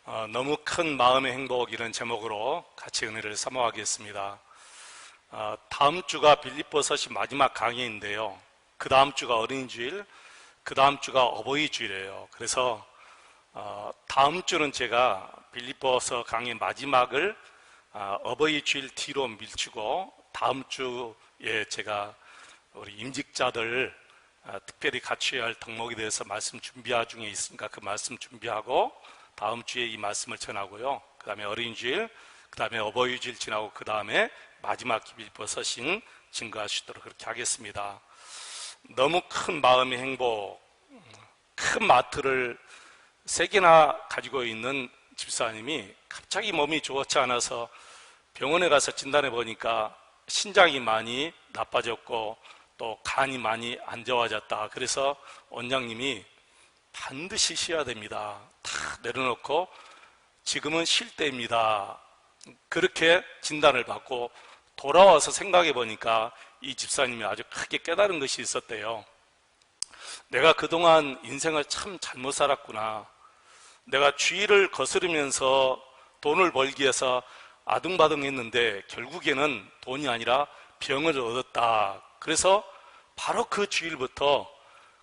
너무 큰 마음의 행복 이런 제목으로 같이 은혜를 사모하겠습니다. 다음 주가 빌립보서시 마지막 강의인데요. 그 다음 주가 어린이주일, 그 다음 주가 어버이주일이에요. 그래서 다음 주는 제가 빌립보서 강의 마지막을 어버이주일 뒤로 밀치고 다음 주에 제가 우리 임직자들 특별히 갖춰야 할 덕목에 대해서 말씀 준비하 중에 있으니까 그 말씀 준비하고 다음 주에 이 말씀을 전하고요. 그 다음에 어린이주일, 그 다음에 어버이주일 지나고 그 다음에 마지막 빌립보 서신 증거할 수 있도록 그렇게 하겠습니다. 너무 큰 마음의 행복, 큰 마트를 3개나 가지고 있는 집사님이 갑자기 몸이 좋지 않아서 병원에 가서 진단해 보니까 신장이 많이 나빠졌고 또 간이 많이 안 좋아졌다. 그래서 원장님이 반드시 쉬어야 됩니다. 다 내려놓고 지금은 쉴 때입니다. 그렇게 진단을 받고 돌아와서 생각해 보니까 이 집사님이 아주 크게 깨달은 것이 있었대요. 내가 그동안 인생을 참 잘못 살았구나. 내가 주의를 거스르면서 돈을 벌기 위해서 아둥바둥했는데 결국에는 돈이 아니라 병을 얻었다. 그래서 바로 그 주일부터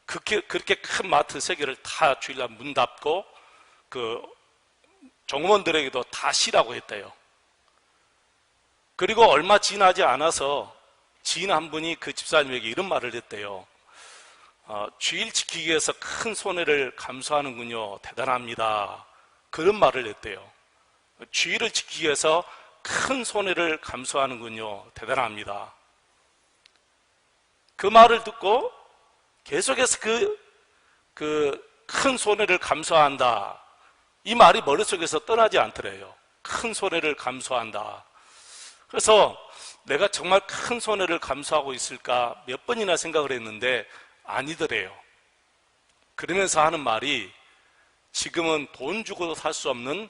그렇게 큰 마트 3개를 다 주일날 문 닫고 그 종업원들에게도 다 쉬라고 했대요. 그리고 얼마 지나지 않아서 지인 한 분이 그 집사님에게 이런 말을 했대요. 주일 지키기 위해서 큰 손해를 감수하는군요. 대단합니다. 그런 말을 했대요. 주일을 지키기 위해서 큰 손해를 감수하는군요. 대단합니다. 그 말을 듣고 계속해서 그 큰 손해를 감수한다. 이 말이 머릿속에서 떠나지 않더래요. 큰 손해를 감수한다. 그래서 내가 정말 큰 손해를 감수하고 있을까 몇 번이나 생각을 했는데 아니더래요. 그러면서 하는 말이 지금은 돈 주고도 살 수 없는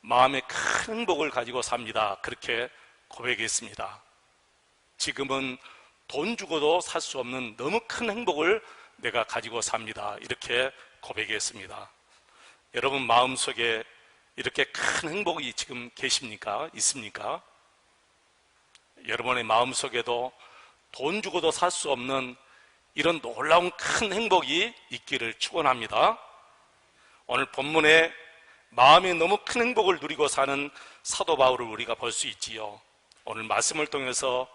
마음의 큰 행복을 가지고 삽니다. 그렇게 고백했습니다. 지금은 돈 주고도 살 수 없는 너무 큰 행복을 내가 가지고 삽니다. 이렇게 고백했습니다. 여러분 마음속에 이렇게 큰 행복이 지금 계십니까? 있습니까? 여러분의 마음속에도 돈 주고도 살 수 없는 이런 놀라운 큰 행복이 있기를 축원합니다. 오늘 본문에 마음에 너무 큰 행복을 누리고 사는 사도 바울을 우리가 볼 수 있지요. 오늘 말씀을 통해서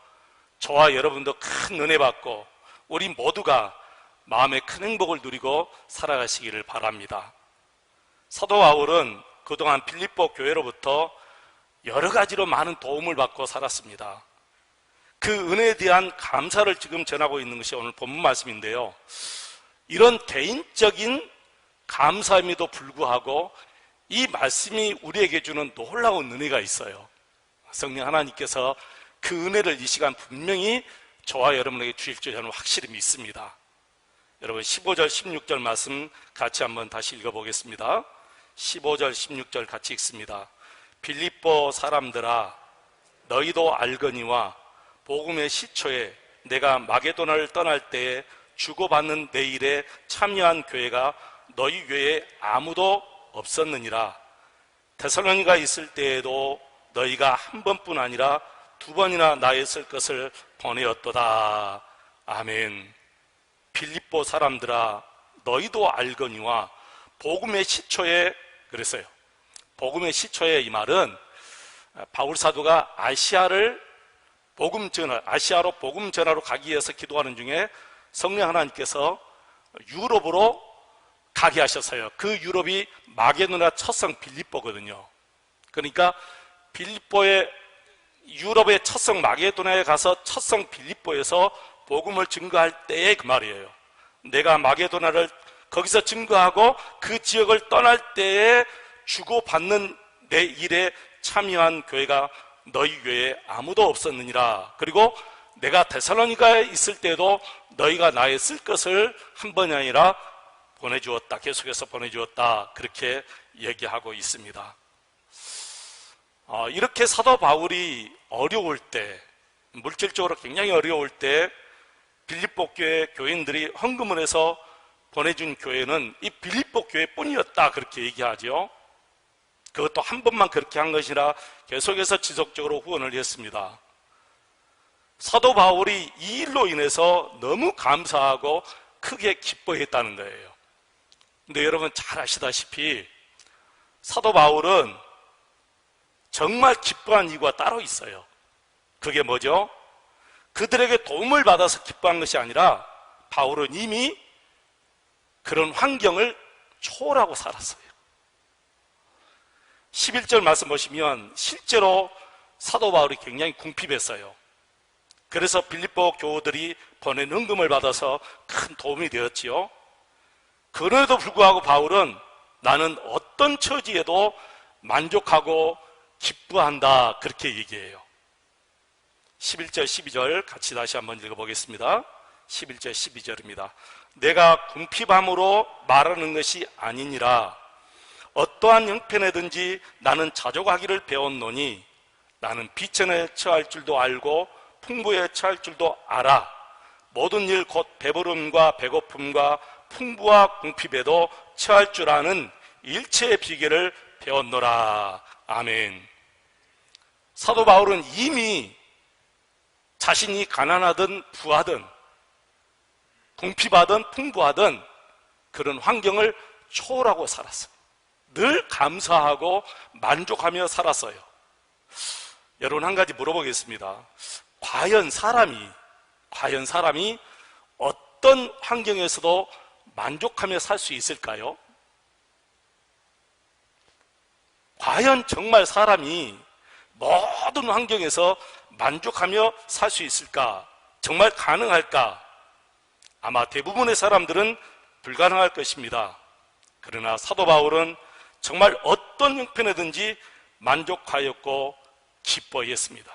저와 여러분도 큰 은혜 받고 우리 모두가 마음의 큰 행복을 누리고 살아가시기를 바랍니다. 사도 바울은 그동안 빌립보 교회로부터 여러 가지로 많은 도움을 받고 살았습니다. 그 은혜에 대한 감사를 지금 전하고 있는 것이 오늘 본문 말씀인데요. 이런 개인적인 감사임에도 불구하고 이 말씀이 우리에게 주는 놀라운 은혜가 있어요. 성령 하나님께서 그 은혜를 이 시간 분명히 저와 여러분에게 주실 줄 저는 확실히 믿습니다. 여러분 15절 16절 말씀 같이 한번 다시 읽어보겠습니다. 15절 16절 같이 읽습니다. 빌립보 사람들아 너희도 알거니와 복음의 시초에 내가 마게도나를 떠날 때에 주고받는 내 일에 참여한 교회가 너희 외에 아무도 없었느니라. 데살로니가 있을 때에도 너희가 한 번뿐 아니라 2번이나 나에 쓸 것을 보내었도다. 아멘. 빌립보 사람들아 너희도 알거니와 복음의 시초에 그랬어요. 복음의 시초에 이 말은 바울 사도가 아시아로 복음 전하러 가기 위해서 기도하는 중에 성령 하나님께서 유럽으로 가게 하셨어요. 그 유럽이 마게도나 첫성 빌립보거든요. 그러니까 유럽의 첫성 마게도나에 가서 첫성 빌립보에서 복음을 증거할 때의 그 말이에요. 내가 마게도나를 거기서 증거하고 그 지역을 떠날 때에 주고받는 내 일에 참여한 교회가 너희 외에 아무도 없었느니라. 그리고 내가 데살로니가에 있을 때도 너희가 나의 쓸 것을 한 번이 아니라 보내주었다. 계속해서 보내주었다. 그렇게 얘기하고 있습니다. 이렇게 사도 바울이 어려울 때, 물질적으로 굉장히 어려울 때 빌립보 교회 교인들이 헌금을 해서 보내준 교회는 이 빌립보 교회뿐이었다. 그렇게 얘기하죠. 그것도 한 번만 그렇게 한 것이라 계속해서 지속적으로 후원을 했습니다. 사도 바울이 이 일로 인해서 너무 감사하고 크게 기뻐했다는 거예요. 근데 여러분 잘 아시다시피 사도 바울은 정말 기뻐한 이유가 따로 있어요. 그게 뭐죠? 그들에게 도움을 받아서 기뻐한 것이 아니라 바울은 이미 그런 환경을 초월하고 살았어요. 11절 말씀 보시면 실제로 사도 바울이 굉장히 궁핍했어요. 그래서 빌립보 교우들이 보낸 은금을 받아서 큰 도움이 되었지요. 그럼에도 불구하고 바울은 나는 어떤 처지에도 만족하고 기뻐한다 그렇게 얘기해요. 11절 12절 같이 다시 한번 읽어보겠습니다. 11절 12절입니다. 내가 궁핍함으로 말하는 것이 아니니라. 어떠한 형편에든지 나는 자족하기를 배웠노니 나는 비천에 처할 줄도 알고 풍부에 처할 줄도 알아. 모든 일 곧 배부름과 배고픔과 풍부와 궁핍에도 처할 줄 아는 일체의 비결을 배웠노라. 아멘. 사도 바울은 이미 자신이 가난하든 부하든 궁핍하든 풍부하든 그런 환경을 초월하고 살았어요. 늘 감사하고 만족하며 살았어요. 여러분 한 가지 물어보겠습니다. 과연 사람이 어떤 환경에서도 만족하며 살 수 있을까요? 과연 정말 사람이 모든 환경에서 만족하며 살 수 있을까? 정말 가능할까? 아마 대부분의 사람들은 불가능할 것입니다. 그러나 사도 바울은 정말 어떤 형편에든지 만족하였고 기뻐했습니다.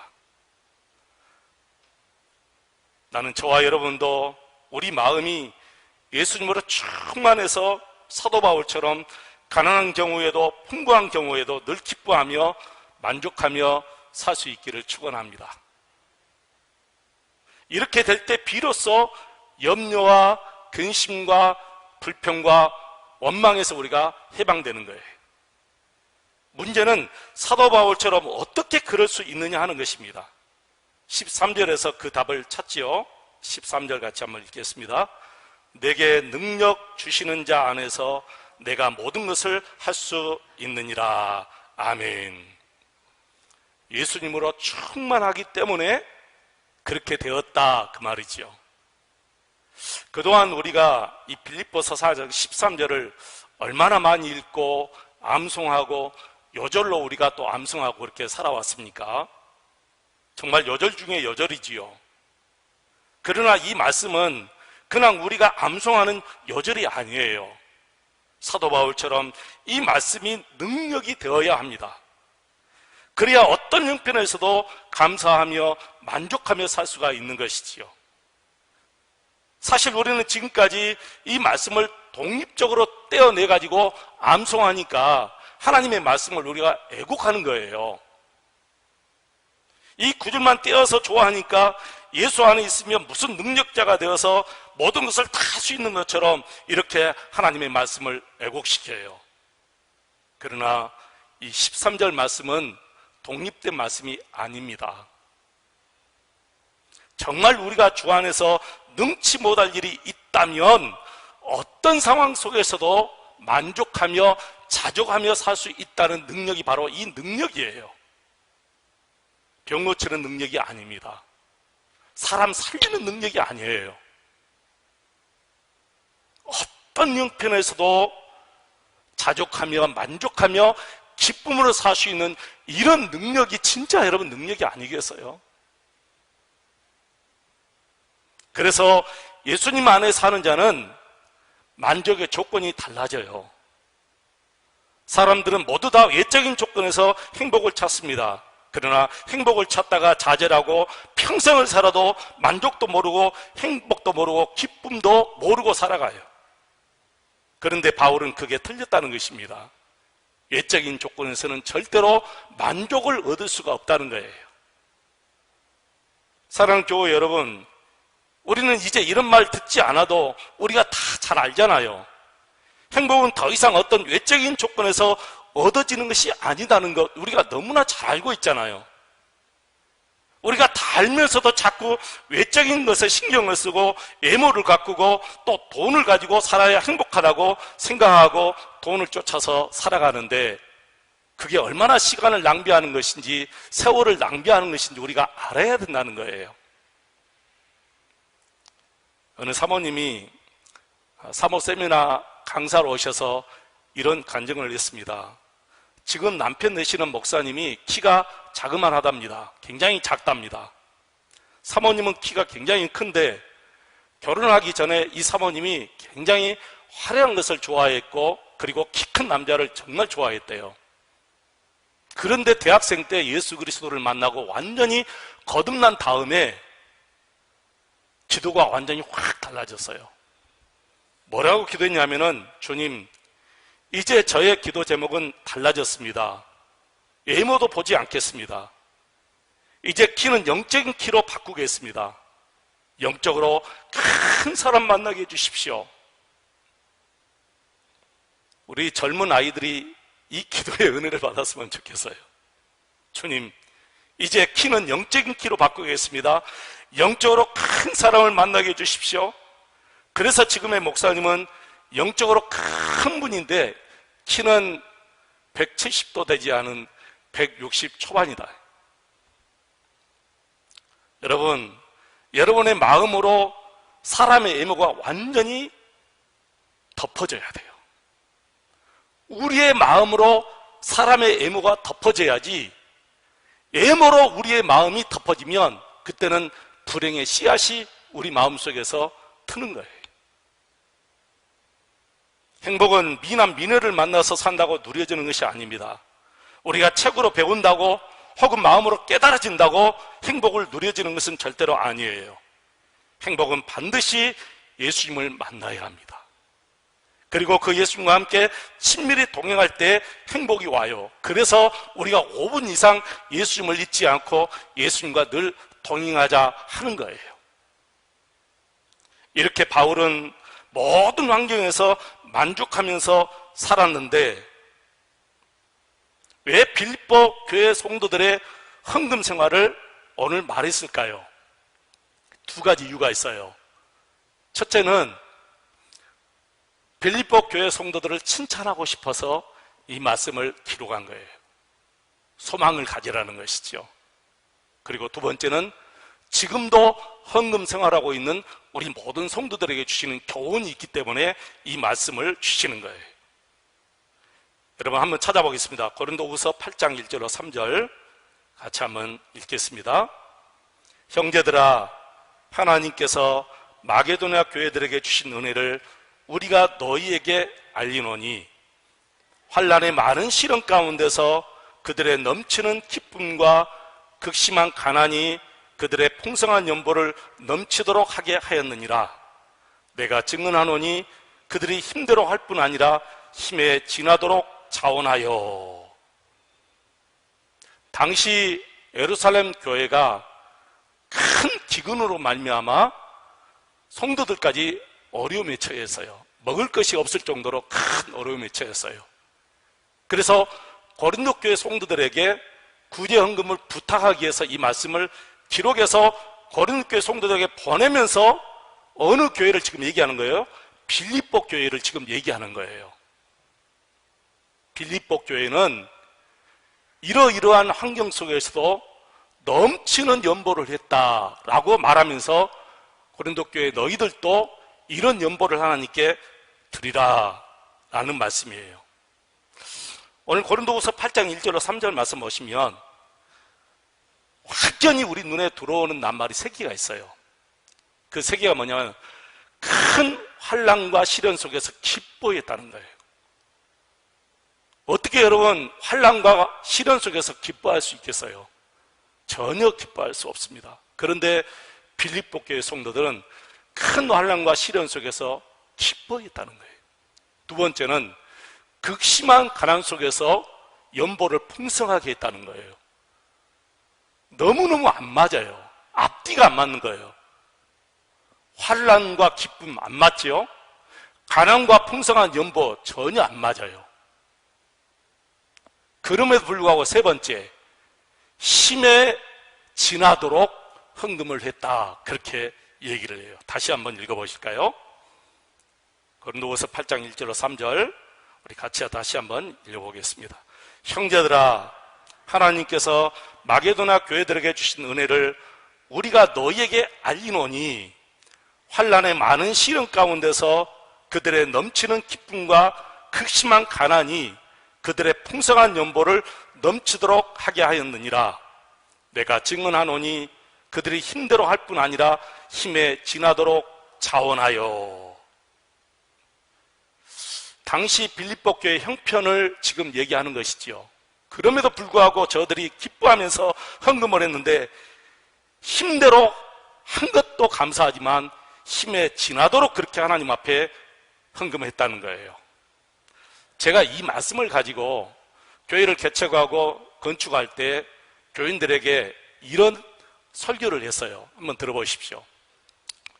나는 저와 여러분도 우리 마음이 예수님으로 충만해서 사도 바울처럼 가난한 경우에도 풍부한 경우에도 늘 기뻐하며 만족하며 살 수 있기를 축원합니다. 이렇게 될 때 비로소 염려와 근심과 불평과 원망에서 우리가 해방되는 거예요. 문제는 사도 바울처럼 어떻게 그럴 수 있느냐 하는 것입니다. 13절에서 그 답을 찾지요. 13절 같이 한번 읽겠습니다. 내게 능력 주시는 자 안에서 내가 모든 것을 할 수 있느니라. 아멘. 예수님으로 충만하기 때문에 그렇게 되었다 그 말이지요. 그동안 우리가 이 빌립보서 4장 13절을 얼마나 많이 읽고 암송하고 요절로 우리가 또 암송하고 그렇게 살아왔습니까? 정말 요절 중에 요절이지요. 그러나 이 말씀은 그냥 우리가 암송하는 요절이 아니에요. 사도 바울처럼 이 말씀이 능력이 되어야 합니다. 그래야 어떤 형편에서도 감사하며 만족하며 살 수가 있는 것이지요. 사실 우리는 지금까지 이 말씀을 독립적으로 떼어내가지고 암송하니까 하나님의 말씀을 우리가 애곡하는 거예요. 이 구절만 떼어서 좋아하니까 예수 안에 있으면 무슨 능력자가 되어서 모든 것을 다 할 수 있는 것처럼 이렇게 하나님의 말씀을 애곡시켜요. 그러나 이 13절 말씀은 독립된 말씀이 아닙니다. 정말 우리가 주 안에서 능치 못할 일이 있다면 어떤 상황 속에서도 만족하며 자족하며 살 수 있다는 능력이 바로 이 능력이에요. 병 고치는 능력이 아닙니다. 사람 살리는 능력이 아니에요. 어떤 형편에서도 자족하며 만족하며 기쁨으로 살 수 있는 이런 능력이 진짜 여러분 능력이 아니겠어요? 그래서 예수님 안에 사는 자는 만족의 조건이 달라져요. 사람들은 모두 다 외적인 조건에서 행복을 찾습니다. 그러나 행복을 찾다가 좌절하고 평생을 살아도 만족도 모르고 행복도 모르고 기쁨도 모르고 살아가요. 그런데 바울은 그게 틀렸다는 것입니다. 외적인 조건에서는 절대로 만족을 얻을 수가 없다는 거예요. 사랑하는 교회 여러분, 우리는 이제 이런 말 듣지 않아도 우리가 다 잘 알잖아요. 행복은 더 이상 어떤 외적인 조건에서 얻어지는 것이 아니다는 것 우리가 너무나 잘 알고 있잖아요. 우리가 다 알면서도 자꾸 외적인 것에 신경을 쓰고 외모를 가꾸고 또 돈을 가지고 살아야 행복하다고 생각하고 돈을 쫓아서 살아가는데 그게 얼마나 시간을 낭비하는 것인지 세월을 낭비하는 것인지 우리가 알아야 된다는 거예요. 어느 사모님이 사모 세미나 강사로 오셔서 이런 간증을 했습니다. 지금 남편 되시는 목사님이 키가 자그만하답니다. 굉장히 작답니다. 사모님은 키가 굉장히 큰데 결혼하기 전에 이 사모님이 굉장히 화려한 것을 좋아했고 그리고 키 큰 남자를 정말 좋아했대요. 그런데 대학생 때 예수 그리스도를 만나고 완전히 거듭난 다음에 기도가 완전히 확 달라졌어요. 뭐라고 기도했냐면은 주님, 이제 저의 기도 제목은 달라졌습니다. 외모도 보지 않겠습니다. 이제 키는 영적인 키로 바꾸겠습니다. 영적으로 큰 사람 만나게 해주십시오. 우리 젊은 아이들이 이 기도의 은혜를 받았으면 좋겠어요. 주님, 이제 키는 영적인 키로 바꾸겠습니다. 영적으로 큰 사람을 만나게 해주십시오. 그래서 지금의 목사님은 영적으로 큰 분인데 키는 170도 되지 않은 160 초반이다. 여러분, 여러분의 마음으로 사람의 외모가 완전히 덮어져야 돼요. 우리의 마음으로 사람의 외모가 덮어져야지, 외모로 우리의 마음이 덮어지면 그때는 불행의 씨앗이 우리 마음속에서 트는 거예요. 행복은 미남 미녀를 만나서 산다고 누려지는 것이 아닙니다. 우리가 책으로 배운다고 혹은 마음으로 깨달아진다고 행복을 누려지는 것은 절대로 아니에요. 행복은 반드시 예수님을 만나야 합니다. 그리고 그 예수님과 함께 친밀히 동행할 때 행복이 와요. 그래서 우리가 5분 이상 예수님을 잊지 않고 예수님과 늘 동행하자 하는 거예요. 이렇게 바울은 모든 환경에서 만족하면서 살았는데 왜 빌립보 교회 성도들의 헌금 생활을 오늘 말했을까요? 두 가지 이유가 있어요. 첫째는 빌립보 교회 성도들을 칭찬하고 싶어서 이 말씀을 기록한 거예요. 소망을 가지라는 것이죠. 그리고 두 번째는 지금도 헌금 생활하고 있는 우리 모든 성도들에게 주시는 교훈이 있기 때문에 이 말씀을 주시는 거예요. 여러분 한번 찾아보겠습니다. 고린도후서 8장 1절로 3절 같이 한번 읽겠습니다. 형제들아, 하나님께서 마게도냐 교회들에게 주신 은혜를 우리가 너희에게 알리노니 환난의 많은 시련 가운데서 그들의 넘치는 기쁨과 극심한 가난이 그들의 풍성한 연보를 넘치도록 하게 하였느니라. 내가 증언하노니 그들이 힘대로 할 뿐 아니라 힘에 지나도록 자원하여. 당시 예루살렘 교회가 큰 기근으로 말미암아 성도들까지 어려움에 처했어요. 먹을 것이 없을 정도로 큰 어려움에 처했어요. 그래서 고린도 교회 성도들에게 구제 헌금을 부탁하기 위해서 이 말씀을 기록해서 고린도 교회 성도들에게 보내면서 어느 교회를 지금 얘기하는 거예요? 빌립보 교회를 지금 얘기하는 거예요. 빌립보 교회는 이러이러한 환경 속에서도 넘치는 연보를 했다라고 말하면서 고린도 교회 너희들도 이런 연보를 하나님께 드리라 라는 말씀이에요. 오늘 고린도후서 8장 1절로 3절 말씀 보시면 확연히 우리 눈에 들어오는 낱말이 세 개가 있어요. 그 세 개가 뭐냐면 큰 환난과 시련 속에서 기뻐했다는 거예요. 어떻게 여러분 환난과 시련 속에서 기뻐할 수 있겠어요? 전혀 기뻐할 수 없습니다. 그런데 빌립보 교회 성도들은 큰 환난과 시련 속에서 기뻐했다는 거예요. 두 번째는 극심한 가난 속에서 연보를 풍성하게 했다는 거예요. 너무너무 안 맞아요. 앞뒤가 안 맞는 거예요. 환난과 기쁨 안 맞지요? 가난과 풍성한 연보 전혀 안 맞아요. 그럼에도 불구하고 세 번째, 힘에 지나도록 헌금을 했다. 그렇게 얘기를 해요. 다시 한번 읽어보실까요? 고린도후서 8장 1절로 3절 우리 같이 다시 한번 읽어보겠습니다. 형제들아, 하나님께서 마게도나 교회들에게 주신 은혜를 우리가 너희에게 알리노니 환난의 많은 시련 가운데서 그들의 넘치는 기쁨과 극심한 가난이 그들의 풍성한 연보를 넘치도록 하게 하였느니라. 내가 증언하노니 그들이 힘대로 할 뿐 아니라 힘에 지나도록 자원하여. 당시 빌립보 교회 형편을 지금 얘기하는 것이지요. 그럼에도 불구하고 저들이 기뻐하면서 헌금을 했는데 힘대로 한 것도 감사하지만 힘에 지나도록 그렇게 하나님 앞에 헌금했다는 거예요. 제가 이 말씀을 가지고 교회를 개척하고 건축할 때 교인들에게 이런 설교를 했어요. 한번 들어보십시오.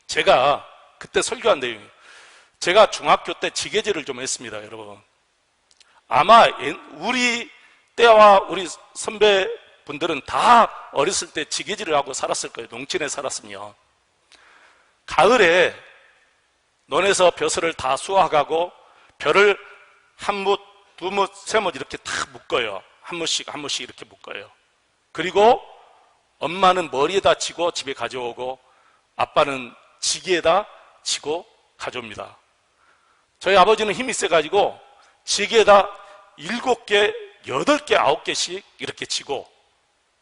제가 그때 설교한 내용이, 제가 중학교 때 지게질을 좀 했습니다, 여러분. 아마 우리 때와 우리 선배분들은 다 어렸을 때 지게질을 하고 살았을 거예요. 농촌에 살았으면. 가을에 논에서 벼슬을 다 수확하고 벼를 한 뭇, 두 뭇, 세 뭇 이렇게 다 묶어요. 한 뭇씩 한 뭇씩 이렇게 묶어요. 그리고 엄마는 머리에다 지고 집에 가져오고 아빠는 지게에다 지고 가져옵니다. 저희 아버지는 힘이 세가지고 지게에다 7개, 8개, 9개씩 이렇게 지고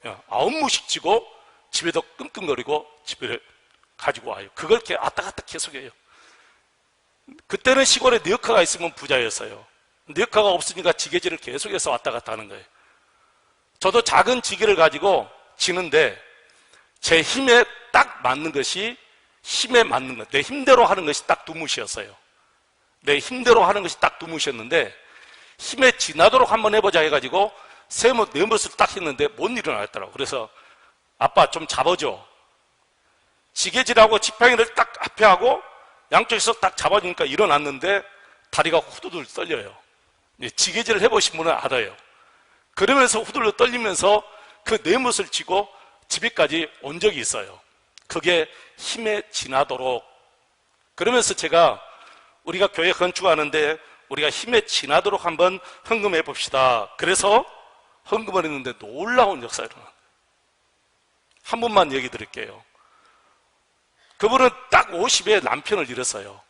9무씩 지고 집에도 끙끙거리고 집에 가지고 와요. 그걸 이렇게 왔다 갔다 계속해요. 그때는 시골에 뉘어카가 있으면 부자였어요. 뉘어카가 없으니까 지게질을 계속해서 왔다 갔다 하는 거예요. 저도 작은 지게를 가지고 지는데 제 힘에 딱 맞는 것이, 힘에 맞는 것, 내 힘대로 하는 것이 딱 두무시였어요. 내 힘대로 하는 것이 딱 두무시였는데 힘에 지나도록 한번 해보자 해가지고 세 못, 네 못을 딱 했는데 못 일어나겠더라고. 그래서 아빠 좀 잡아줘. 지게질하고 지팡이를 딱 앞에 하고 양쪽에서 딱 잡아주니까 일어났는데 다리가 후두들 떨려요. 지게질을 해보신 분은 알아요. 그러면서 후들러 떨리면서 그 네 못을 쥐고 집에까지 온 적이 있어요. 그게 힘에 지나도록. 그러면서 제가 우리가 교회 건축하는데 우리가 힘에 지나도록 한번 헌금해 봅시다. 그래서 헌금을 했는데 놀라운 역사가 일어나요. 한 분만 얘기 드릴게요. 그분은 딱 50에 남편을 잃었어요.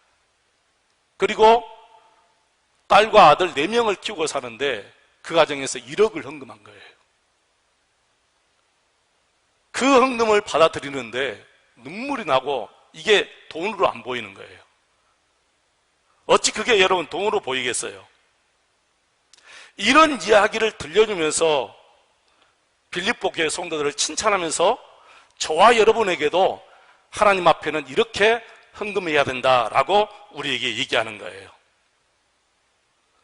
그리고 딸과 아들 4명을 키우고 사는데 그 가정에서 1억을 헌금한 거예요. 그 헌금을 받아들이는데 눈물이 나고 이게 돈으로 안 보이는 거예요. 어찌 그게 여러분 돈으로 보이겠어요? 이런 이야기를 들려주면서 빌립보 교회 성도들을 칭찬하면서 저와 여러분에게도 하나님 앞에는 이렇게 헌금해야 된다라고 우리에게 얘기하는 거예요.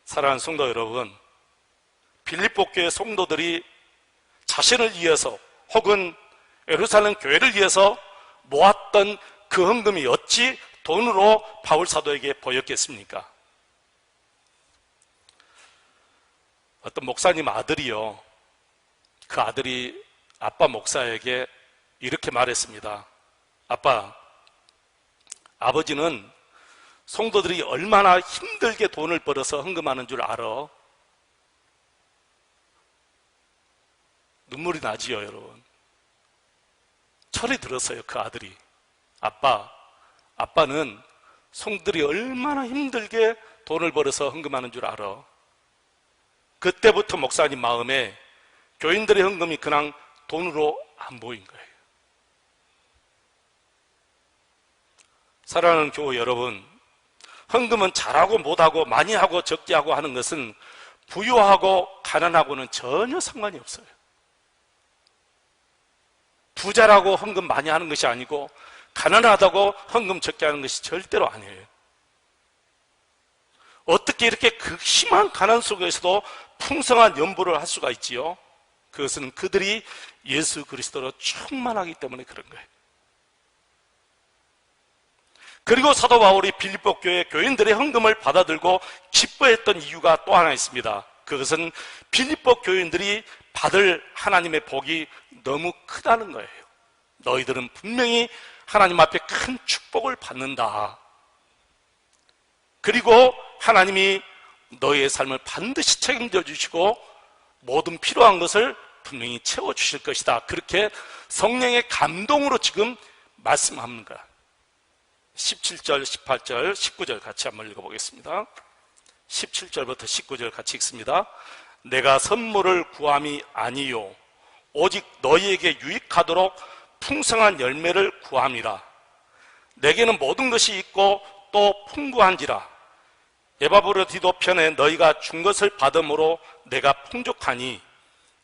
사랑하는 성도 여러분, 빌립보 교회 성도들이 자신을 위해서 혹은 예루살렘 교회를 위해서 모았던 그 헌금이 어찌 돈으로 바울 사도에게 보였겠습니까? 어떤 목사님 아들이요, 그 아들이 아빠 목사에게 이렇게 말했습니다. 아빠, 아버지는 성도들이 얼마나 힘들게 돈을 벌어서 헌금하는 줄 알아? 눈물이 나지요, 여러분. 철이 들었어요, 그 아들이. 아빠, 아빠는 성도들이 얼마나 힘들게 돈을 벌어서 헌금하는 줄 알아? 그때부터 목사님 마음에 교인들의 헌금이 그냥 돈으로 안 보인 거예요. 사랑하는 교우 여러분, 헌금은 잘하고 못하고 많이 하고 적게 하고 하는 것은 부유하고 가난하고는 전혀 상관이 없어요. 부자라고 헌금 많이 하는 것이 아니고 가난하다고 헌금 적게 하는 것이 절대로 아니에요. 어떻게 이렇게 극심한 가난 속에서도 풍성한 연보를 할 수가 있지요? 그것은 그들이 예수 그리스도로 충만하기 때문에 그런 거예요. 그리고 사도 바울이 빌립보 교회 교인들의 헌금을 받아들고 기뻐했던 이유가 또 하나 있습니다. 그것은 빌립보 교인들이 받을 하나님의 복이 너무 크다는 거예요. 너희들은 분명히 하나님 앞에 큰 축복을 받는다. 그리고 하나님이 너희의 삶을 반드시 책임져 주시고 모든 필요한 것을 분명히 채워주실 것이다. 그렇게 성령의 감동으로 지금 말씀하는 거야. 17절, 18절, 19절 같이 한번 읽어보겠습니다. 17절부터 19절 같이 읽습니다. 내가 선물을 구함이 아니요 오직 너희에게 유익하도록 풍성한 열매를 구함이라. 내게는 모든 것이 있고 또 풍부한지라. 에바브로디도 편에 너희가 준 것을 받음으로 내가 풍족하니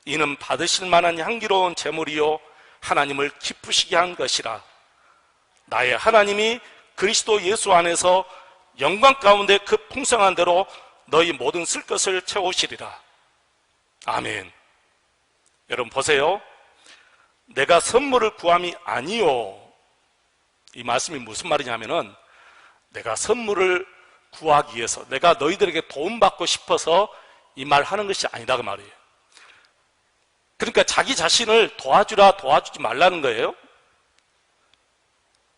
이는 받으실 만한 향기로운 제물이요 하나님을 기쁘시게 한 것이라. 나의 하나님이 그리스도 예수 안에서 영광 가운데 그 풍성한 대로 너희 모든 쓸 것을 채우시리라. 아멘. 여러분 보세요. 내가 선물을 구함이 아니요. 이 말씀이 무슨 말이냐면은 내가 선물을 구하기 위해서, 내가 너희들에게 도움받고 싶어서 이 말 하는 것이 아니다 그 말이에요. 그러니까 자기 자신을 도와주라 도와주지 말라는 거예요.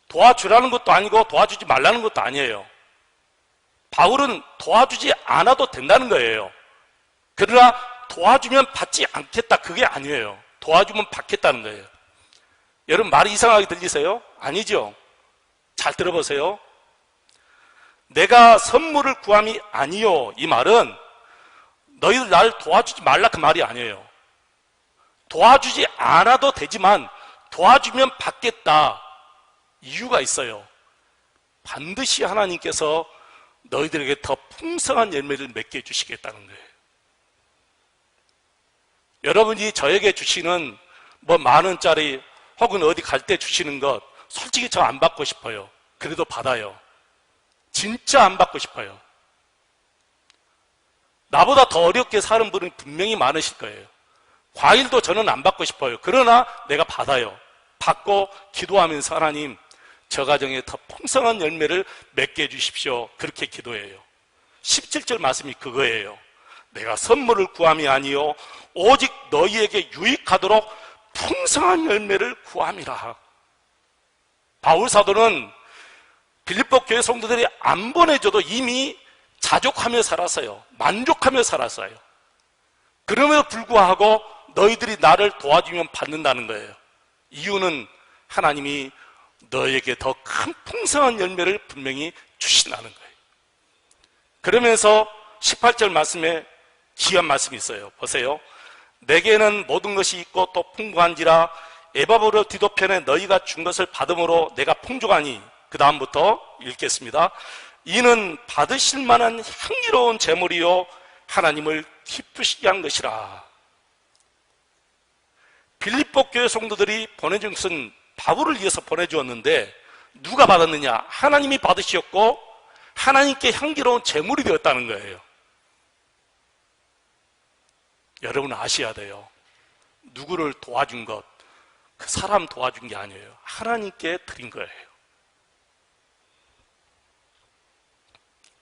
도와주라는 것도 아니고 도와주지 말라는 것도 아니에요. 바울은 도와주지 않아도 된다는 거예요. 그러나 도와주면 받지 않겠다, 그게 아니에요. 도와주면 받겠다는 거예요. 여러분 말이 이상하게 들리세요? 아니죠. 잘 들어보세요. 내가 선물을 구함이 아니요, 이 말은 너희들 날 도와주지 말라 그 말이 아니에요. 도와주지 않아도 되지만 도와주면 받겠다. 이유가 있어요. 반드시 하나님께서 너희들에게 더 풍성한 열매를 맺게 해주시겠다는 거예요. 여러분이 저에게 주시는 뭐 10,000원짜리 혹은 어디 갈 때 주시는 것 솔직히 저 안 받고 싶어요. 그래도 받아요. 진짜 안 받고 싶어요. 나보다 더 어렵게 사는 분은 분명히 많으실 거예요. 과일도 저는 안 받고 싶어요. 그러나 내가 받아요. 받고 기도하면서 하나님 저 가정에 더 풍성한 열매를 맺게 해주십시오. 그렇게 기도해요. 17절 말씀이 그거예요. 내가 선물을 구함이 아니요 오직 너희에게 유익하도록 풍성한 열매를 구함이라. 바울 사도는 빌립보 교회 성도들이 안 보내줘도 이미 자족하며 살았어요. 만족하며 살았어요. 그럼에도 불구하고 너희들이 나를 도와주면 받는다는 거예요. 이유는 하나님이 너에게 더 큰 풍성한 열매를 분명히 주신다는 거예요. 그러면서 18절 말씀에 귀한 말씀이 있어요. 보세요. 내게는 모든 것이 있고 또 풍부한지라 에바브로디도 편에 너희가 준 것을 받음으로 내가 풍족하니. 그 다음부터 읽겠습니다. 이는 받으실 만한 향기로운 제물이요 하나님을 기쁘시게 한 것이라. 빌립보 교회 성도들이 보내준 것은 바울을 위해서 보내주었는데 누가 받았느냐? 하나님이 받으셨고 하나님께 향기로운 제물이 되었다는 거예요. 여러분 아셔야 돼요. 누구를 도와준 것, 그 사람 도와준 게 아니에요. 하나님께 드린 거예요.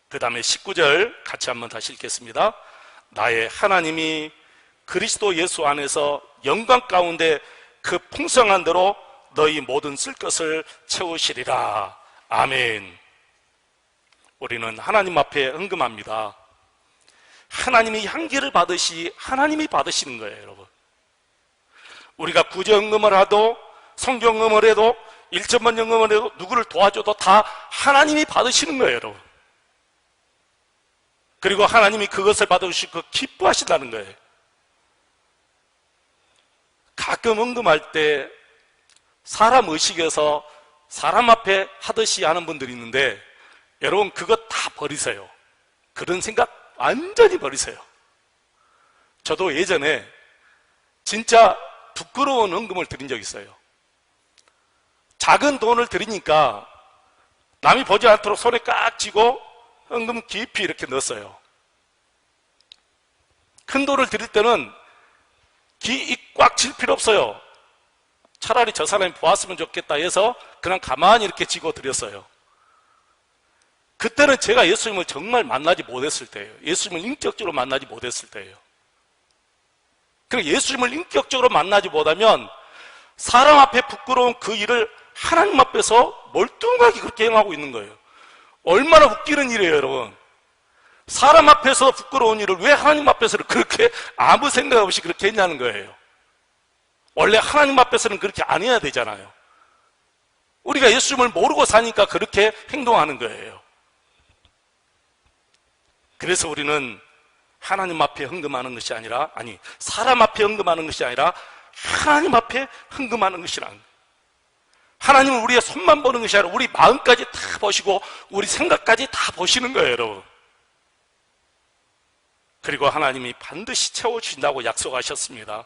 그 다음에 19절 같이 한번 다시 읽겠습니다. 나의 하나님이 그리스도 예수 안에서 영광 가운데 그 풍성한 대로 너희 모든 쓸 것을 채우시리라. 아멘. 우리는 하나님 앞에 헌금합니다. 하나님이 향기를 받으시 하나님이 받으시는 거예요, 여러분. 우리가 구제헌금을 하도 성경헌금을 해도 1천만 헌금을 해도 누구를 도와줘도 다 하나님이 받으시는 거예요, 여러분. 그리고 하나님이 그것을 받으시고 기뻐하신다는 거예요. 가끔 헌금할 때 사람 의식에서 사람 앞에 하듯이 하는 분들이 있는데 여러분 그거 다 버리세요. 그런 생각 완전히 버리세요. 저도 예전에 진짜 부끄러운 헌금을 드린 적이 있어요. 작은 돈을 드리니까 남이 보지 않도록 손에 깍 쥐고 헌금 깊이 이렇게 넣었어요. 큰 돈을 드릴 때는 귀 꽉 칠 필요 없어요. 차라리 저 사람이 보았으면 좋겠다 해서 그냥 가만히 이렇게 쥐고 드렸어요. 그때는 제가 예수님을 정말 만나지 못했을 때예요. 예수님을 인격적으로 만나지 못했을 때예요. 그리고 예수님을 인격적으로 만나지 못하면 사람 앞에 부끄러운 그 일을 하나님 앞에서 멀뚱하게 그렇게 행하고 있는 거예요. 얼마나 웃기는 일이에요, 여러분. 사람 앞에서 부끄러운 일을 왜 하나님 앞에서는 그렇게 아무 생각 없이 그렇게 했냐는 거예요. 원래 하나님 앞에서는 그렇게 안 해야 되잖아요. 우리가 예수님을 모르고 사니까 그렇게 행동하는 거예요. 그래서 우리는 하나님 앞에 헌금하는 것이 아니라, 사람 앞에 헌금하는 것이 아니라 하나님 앞에 헌금하는 것이라는 거예요. 하나님은 우리의 손만 보는 것이 아니라 우리 마음까지 다 보시고 우리 생각까지 다 보시는 거예요, 여러분. 그리고 하나님이 반드시 채워주신다고 약속하셨습니다.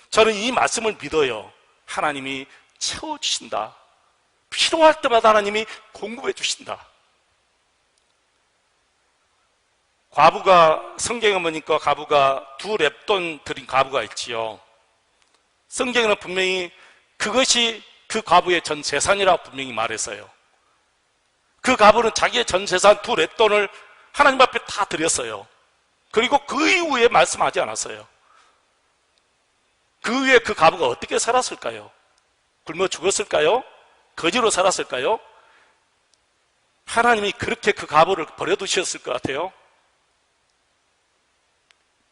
저는 이 말씀을 믿어요. 하나님이 채워주신다. 필요할 때마다 하나님이 공급해 주신다. 과부가, 성경에 보니까 과부가 2렙돈 드린 과부가 있지요. 성경에는 분명히 그것이 그 과부의 전 재산이라고 분명히 말했어요. 그 과부는 자기의 전 재산 2렙돈을 하나님 앞에 다 드렸어요. 그리고 그 이후에 말씀하지 않았어요. 그 후에 그 과부가 어떻게 살았을까요? 굶어 죽었을까요? 거지로 살았을까요? 하나님이 그렇게 그 과부를 버려두셨을 것 같아요.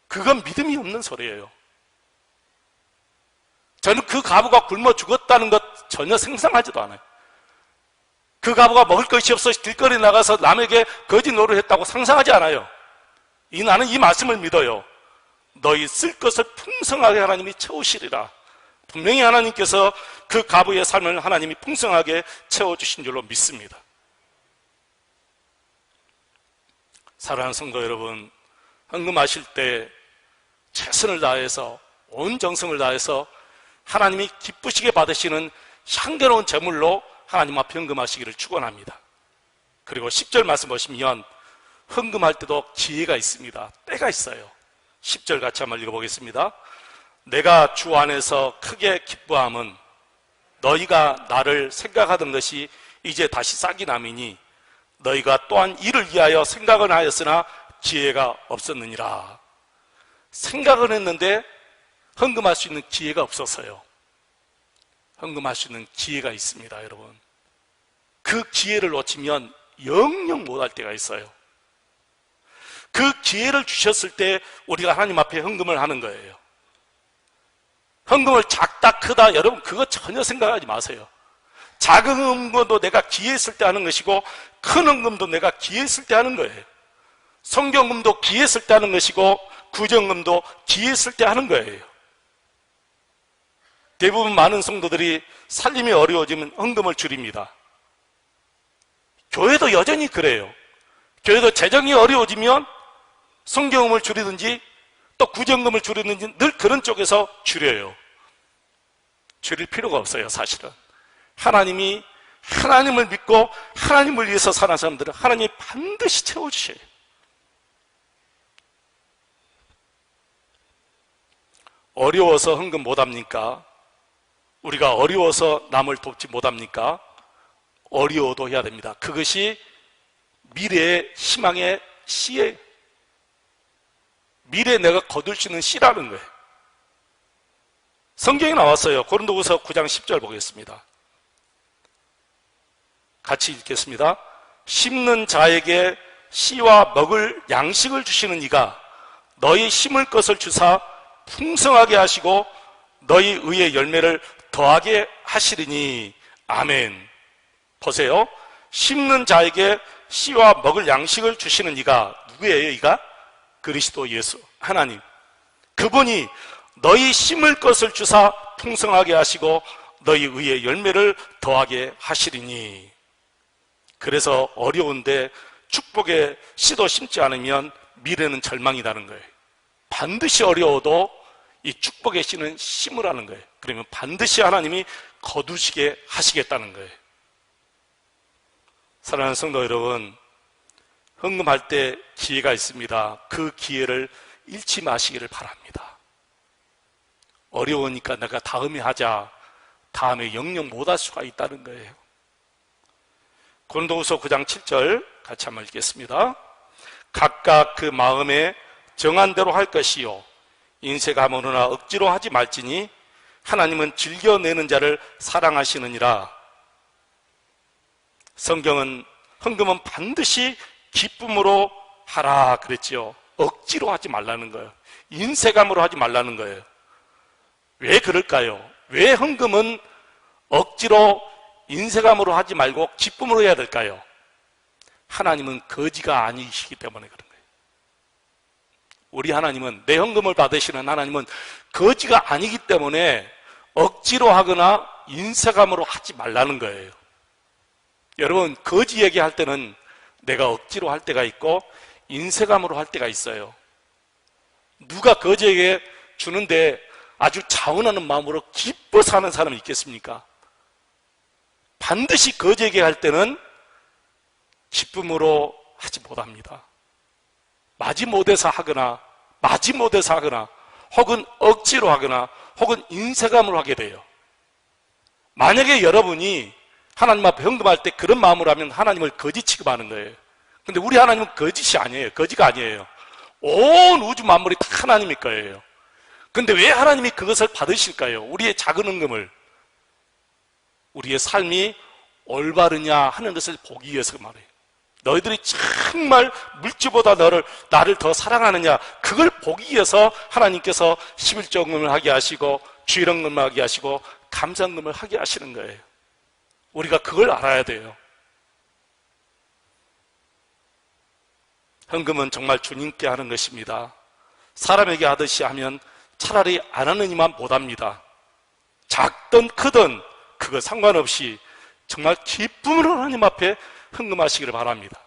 그건 믿음이 없는 소리예요. 저는 그 과부가 굶어 죽었다는 것 전혀 상상하지도 않아요. 그 과부가 먹을 것이 없어 길거리 나가서 남에게 거지 노릇을 했다고 상상하지 않아요. 나는 이 말씀을 믿어요. 너희 쓸 것을 풍성하게 하나님이 채우시리라. 분명히 하나님께서 그 과부의 삶을 하나님이 풍성하게 채워주신 줄로 믿습니다. 사랑하는 성도 여러분, 헌금하실 때 최선을 다해서 온 정성을 다해서 하나님이 기쁘시게 받으시는 향기로운 제물로 하나님 앞에 헌금하시기를 축원합니다. 그리고 10절 말씀 보시면 헌금할 때도 기회가 있습니다. 때가 있어요. 10절 같이 한번 읽어보겠습니다. 내가 주 안에서 크게 기뻐함은 너희가 나를 생각하던 것이 이제 다시 싹이 남이니 너희가 또한 이를 위하여 생각은 하였으나 기회가 없었느니라. 생각은 했는데 헌금할 수 있는 기회가 없었어요. 헌금할 수 있는 기회가 있습니다, 여러분. 그 기회를 놓치면 영영 못할 때가 있어요. 그 기회를 주셨을 때 우리가 하나님 앞에 헌금을 하는 거예요. 헌금을 작다 크다 여러분 그거 전혀 생각하지 마세요. 작은 헌금도 내가 기회 있을 때 하는 것이고 큰 헌금도 내가 기회 있을 때 하는 거예요. 성경금도 기회 있을 때 하는 것이고 구정금도 기회 있을 때 하는 거예요. 대부분 많은 성도들이 살림이 어려워지면 헌금을 줄입니다. 교회도 여전히 그래요. 교회도 재정이 어려워지면 성경금을 줄이든지 또 구정금을 줄이든지 늘 그런 쪽에서 줄여요. 줄일 필요가 없어요, 사실은. 하나님을 믿고 하나님을 위해서 사는 사람들은 하나님이 반드시 채워주셔요. 어려워서 헌금 못합니까? 우리가 어려워서 남을 돕지 못합니까? 어려워도 해야 됩니다. 그것이 미래의 희망의 씨에 미래에 내가 거둘 수 있는 씨라는 거예요. 성경에 나왔어요. 고린도후서 9장 10절 보겠습니다. 같이 읽겠습니다. 심는 자에게 씨와 먹을 양식을 주시는 이가 너희 심을 것을 주사 풍성하게 하시고 너희 의의 열매를 더하게 하시리니 아멘. 보세요. 심는 자에게 씨와 먹을 양식을 주시는 이가 누구예요? 이가? 그리스도 예수 하나님. 그분이 너희 심을 것을 주사 풍성하게 하시고 너희 의의 열매를 더하게 하시리니. 그래서 어려운데 축복의 씨도 심지 않으면 미래는 절망이라는 거예요. 반드시 어려워도 이 축복의 씨는 심으라는 거예요. 그러면 반드시 하나님이 거두시게 하시겠다는 거예요. 사랑하는 성도 여러분, 헌금할 때 기회가 있습니다. 그 기회를 잃지 마시기를 바랍니다. 어려우니까 내가 다음에 하자. 다음에 영영 못할 수가 있다는 거예요. 고린도후서 9장 7절 같이 한번 읽겠습니다. 각각 그 마음에 정한 대로 할 것이요 인색함으로나 억지로 하지 말지니 하나님은 즐겨내는 자를 사랑하시느니라. 성경은 헌금은 반드시 기쁨으로 하라 그랬지요. 억지로 하지 말라는 거예요. 인색함으로 하지 말라는 거예요. 왜 그럴까요? 왜 헌금은 억지로 인색함으로 하지 말고 기쁨으로 해야 될까요? 하나님은 거지가 아니시기 때문에 그런 거예요. 우리 하나님은, 내 헌금을 받으시는 하나님은 거지가 아니기 때문에 억지로 하거나 인색함으로 하지 말라는 거예요. 여러분, 거지 얘기할 때는 내가 억지로 할 때가 있고 인색함으로 할 때가 있어요. 누가 거지에게 주는데 아주 자원하는 마음으로 기뻐서 하는 사람이 있겠습니까? 반드시 거지에게 할 때는 기쁨으로 하지 못합니다. 마지못해서 하거나 혹은 억지로 하거나 혹은 인색함으로 하게 돼요. 만약에 여러분이 하나님 앞에 헌금할 때 그런 마음으로 하면 하나님을 거지 취급하는 거예요. 근데 우리 하나님은 거짓이 아니에요. 거지가 아니에요. 온 우주 만물이 다 하나님의 거예요. 근데 왜 하나님이 그것을 받으실까요? 우리의 작은 헌금을. 우리의 삶이 올바르냐 하는 것을 보기 위해서 말해요. 너희들이 정말 물질보다 나를 더 사랑하느냐, 그걸 보기 위해서 하나님께서 11조헌금을 하게 하시고 주일헌금을 하게 하시고 감사헌금을 하게 하시는 거예요. 우리가 그걸 알아야 돼요. 헌금은 정말 주님께 하는 것입니다. 사람에게 하듯이 하면 차라리 안 하는 이만 못합니다. 작든 크든 그거 상관없이 정말 기쁨으로 하나님 앞에 헌금하시기를 바랍니다.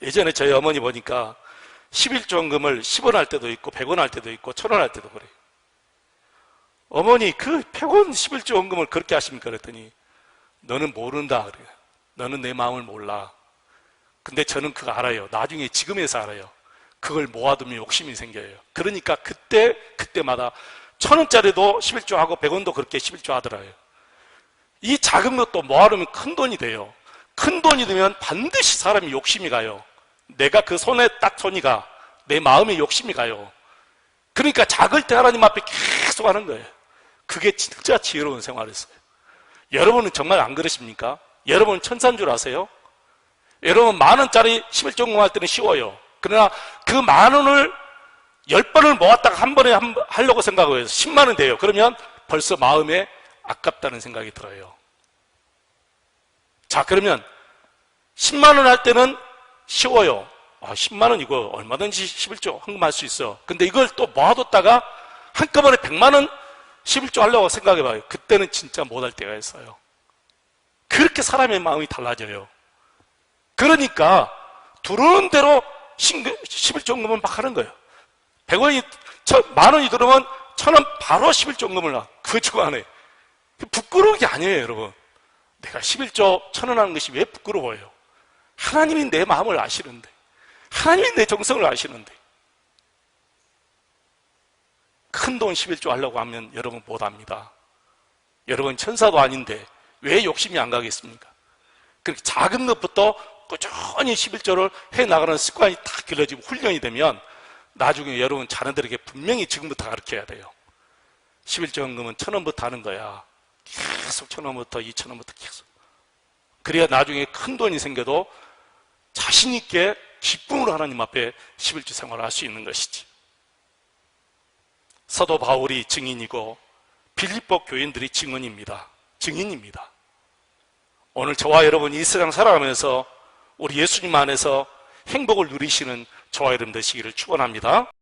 예전에 저희 어머니 보니까 11조 헌금을 10원 할 때도 있고 100원 할 때도 있고 1000원 할 때도 그래요. 어머니 그 100원 11조 헌금을 그렇게 하십니까? 그랬더니 너는 모른다 그래요. 너는 내 마음을 몰라. 근데 저는 그거 알아요. 나중에 지금에서 알아요. 그걸 모아두면 욕심이 생겨요. 그러니까 그때마다 1000원짜리도 11조 하고 100원도 그렇게 11조 하더라고요. 이 작은 것도 모아두면 큰 돈이 돼요. 큰 돈이 되면 반드시 사람이 욕심이 가요. 내가 그 손에 딱 손이 가. 내 마음에 욕심이 가요. 그러니까 작을 때 하나님 앞에 계속 하는 거예요. 그게 진짜 지혜로운 생활이었어요. 여러분은 정말 안 그러십니까? 여러분은 천사인 줄 아세요? 여러분 10,000원짜리 11조 할 때는 쉬워요. 그러나 그 10,000원을 10번을 모았다가 한 번에 하려고 생각을 해서 10만 원 돼요. 그러면 벌써 마음에 아깝다는 생각이 들어요. 자, 그러면 10만 원 할 때는 쉬워요. 10만 원 이거 얼마든지 11조 헌금할 수 있어. 근데 이걸 또 모아뒀다가 한꺼번에 100만 원 11조 하려고 생각해봐요. 그때는 진짜 못할 때가 있어요. 그렇게 사람의 마음이 달라져요. 그러니까 들어오는 대로 11조 헌금을 막 하는 거예요. 100원이, 10,000원이 들어오면 1,000원 바로 11조 헌금을 나. 그 주간에. 부끄러운 게 아니에요, 여러분. 내가 11조 1,000원 하는 것이 왜 부끄러워요? 하나님이 내 마음을 아시는데, 하나님이 내 정성을 아시는데, 큰 돈 11조 하려고 하면 여러분 못합니다. 여러분 천사도 아닌데 왜 욕심이 안 가겠습니까? 그렇게 작은 것부터 꾸준히 11조를 해나가는 습관이 딱 길러지고 훈련이 되면 나중에 여러분 자녀들에게 분명히 지금부터 가르쳐야 돼요. 11조 헌금은 1,000원부터 하는 거야. 계속 1,000원부터 2,000원부터 계속. 그래야 나중에 큰 돈이 생겨도 자신 있게 기쁨으로 하나님 앞에 11조 생활을 할 수 있는 것이지. 사도 바울이 증인이고 빌립보 교인들이 증인입니다. 오늘 저와 여러분이 이 세상 살아가면서 우리 예수님 안에서 행복을 누리시는 저와 여러분 되시기를 축원합니다.